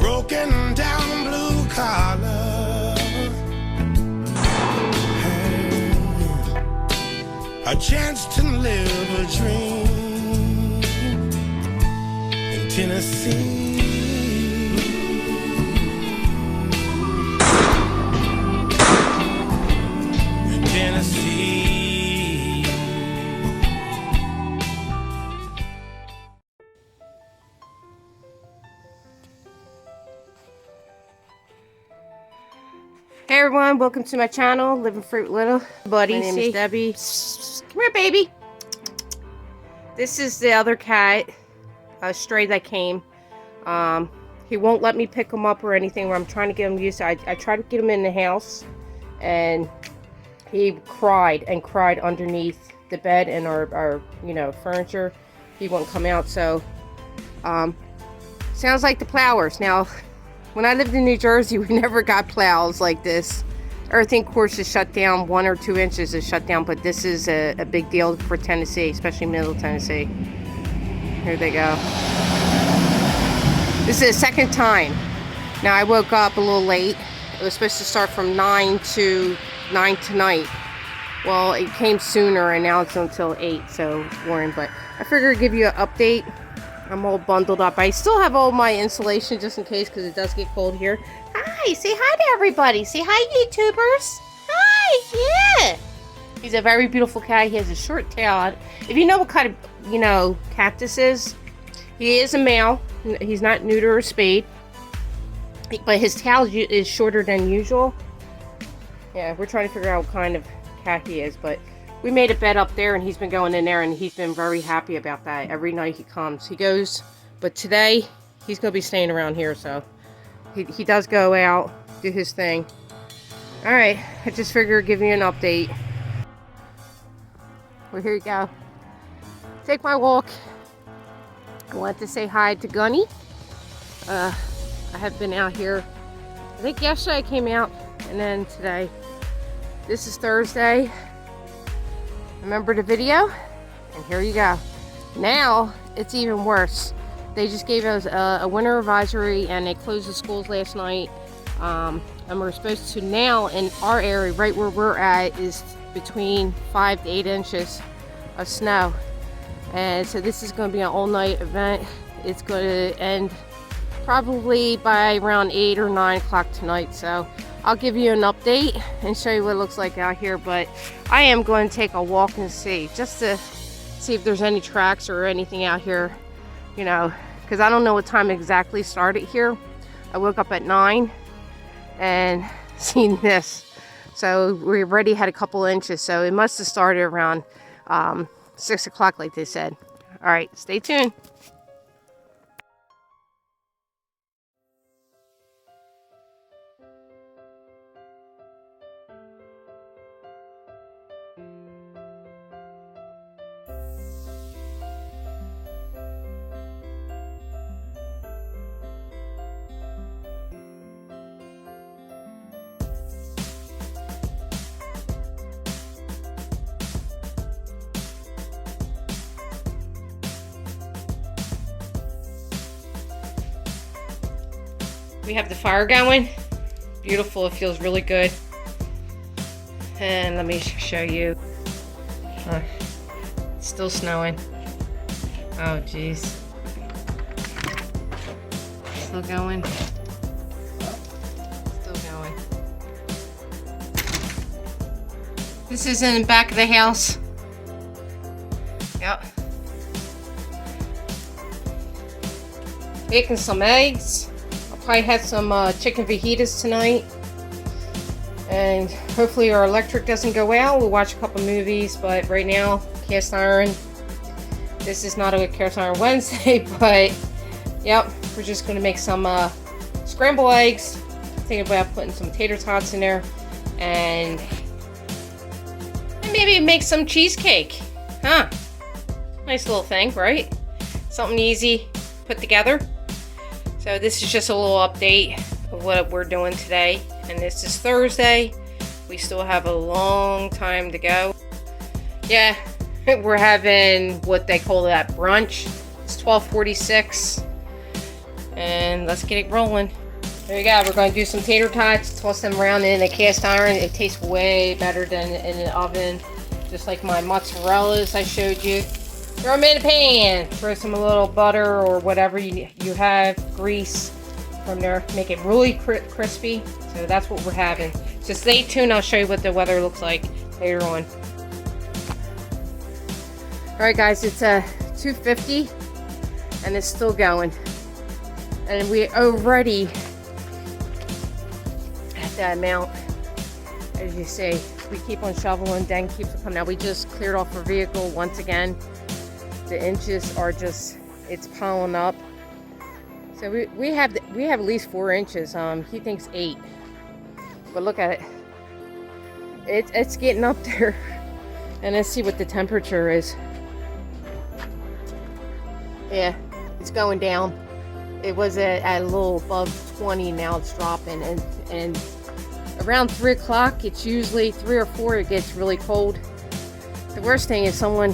broken down blue collar, a chance to live a dream in Tennessee. In Tennessee. Hey everyone, welcome to my channel, Living Fruit Little. Buddy, my name is Debbie. Come here, baby. This is the other cat, a stray that came. He won't let me pick him up or anything where I'm trying to get him used to. I tried to get him in the house, and he cried and cried underneath the bed and our furniture. He won't come out, so sounds like the plowers. Now, when I lived in New Jersey, we never got plows like this. Everything, of course, is shut down. 1 or 2 inches is shut down, but this is a big deal for Tennessee, especially Middle Tennessee. Here they go. This is the second time. Now, I woke up a little late. It was supposed to start from 9 tonight. Well, it came sooner, and now it's until 8, so it's boring. But I figured I'd give you an update. I'm all bundled up. I still have all my insulation just in case, because it does get cold here. Hi, say hi to everybody. Say hi, YouTubers. Hi, yeah. He's a very beautiful cat. He has a short tail. If you know what kind of, cat this is, he is a male. He's not neuter or spayed, but his tail is shorter than usual. Yeah, we're trying to figure out what kind of cat he is, but we made a bed up there, and he's been going in there, and he's been very happy about that. Every night he comes. He goes, but today he's going to be staying around here, so he does go out, do his thing. All right, I just figured I'd give you an update. Well, here you go. Take my walk. I want to say hi to Gunny. I have been out here. I think yesterday I came out, and then today. This is Thursday. Remember the video? And here you go. Now, it's even worse. They just gave us a winter advisory, and they closed the schools last night. And we're supposed to now, in our area, right where we're at, is between 5 to 8 inches of snow. And so this is going to be an all-night event. It's going to end probably by around 8 or 9 o'clock tonight. So I'll give you an update and show you what it looks like out here, but I am going to take a walk and see, just to see if there's any tracks or anything out here, because I don't know what time exactly started here. I woke up at 9 and seen this, so we already had a couple inches, so it must have started around 6 o'clock like they said. All right, stay tuned. We have the fire going. Beautiful, it feels really good. And let me show you. It's still snowing. Oh geez. Still going. Still going. This is in the back of the house. Yep. Making some eggs. Probably had some chicken fajitas tonight, and hopefully our electric doesn't go out. We'll watch a couple movies, but right now, cast iron. This is not a cast iron Wednesday, but yep, we're just going to make some scrambled eggs. Thinking about putting some tater tots in there, and maybe make some cheesecake. Huh? Nice little thing, right? Something easy put together. So this is just a little update of what we're doing today. And this is Thursday. We still have a long time to go. Yeah, we're having what they call that brunch. It's 12:46. and let's get it rolling. There you go. We're going to do some tater tots, toss them around in a cast iron. It tastes way better than in an oven, just like my mozzarella's I showed you. Throw them in a pan. Throw some little butter or whatever you have, grease from there. Make it really crispy. So that's what we're having. So stay tuned. I'll show you what the weather looks like later on. Alright guys, it's 2:50 and it's still going. And we already at that amount. As you see, we keep on shoveling, Dan keeps coming out. We just cleared off our vehicle once again. The inches are just, it's piling up. So we have at least 4 inches. He thinks 8. But look at it. It's getting up there. And let's see what the temperature is. Yeah, it's going down. It was at a little above 20, now it's dropping. And around 3 o'clock, it's usually 3 or 4, it gets really cold. The worst thing is someone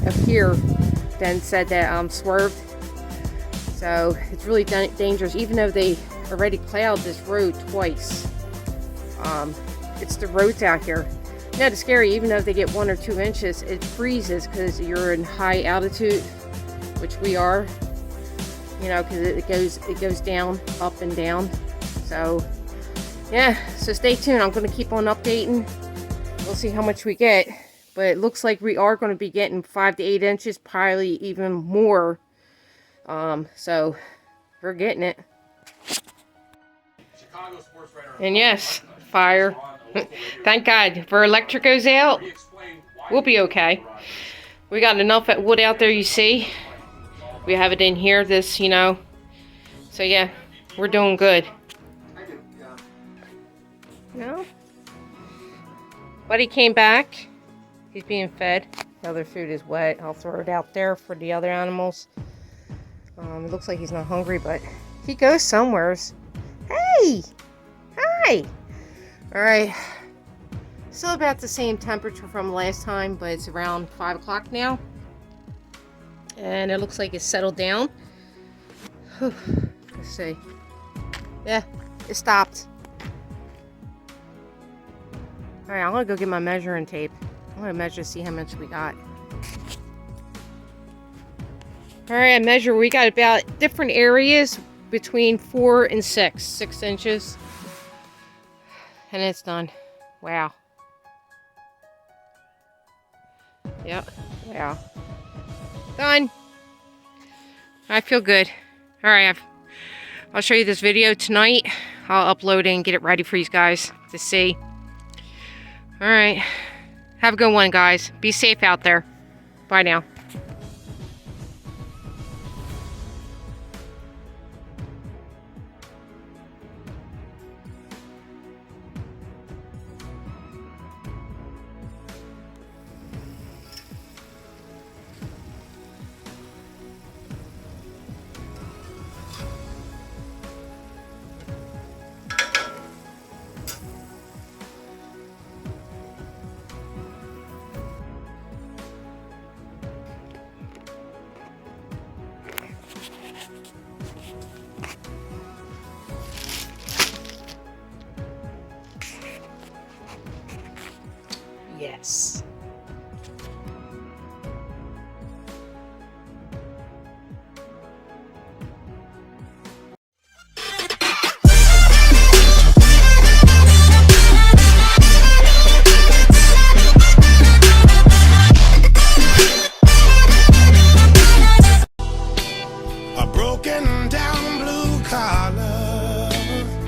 up here then said that swerved. So it's really dangerous, even though they already plowed this road twice. It's the roads out here. You know, it's scary, even though they get 1 or 2 inches, it freezes because you're in high altitude, which we are. You know, because it goes down, up and down. So yeah, so stay tuned. I'm going to keep on updating. We'll see how much we get, but it looks like we are going to be getting 5 to 8 inches, probably even more. So we're getting it. And yes, fire. Thank God. If our electric goes out, we'll be okay. We got enough wood out there, you see. We have it in here, this, you know. So yeah, we're doing good. No? Buddy came back. He's being fed. The other food is wet. I'll throw it out there for the other animals. It looks like he's not hungry, but he goes somewheres. Hey! Hi! Alright. Still about the same temperature from last time, but it's around 5 o'clock now. And it looks like it's settled down. Whew. Let's see. Yeah, it stopped. Alright, I'm gonna go get my measuring tape. I'm gonna measure to see how much we got. Alright, I measure. We got about different areas between 4 and 6 inches. And it's done. Wow. Yep. Wow. Done. I feel good. Alright, I'll show you this video tonight. I'll upload it and get it ready for you guys to see. Alright. Have a good one, guys. Be safe out there. Bye now. Yes.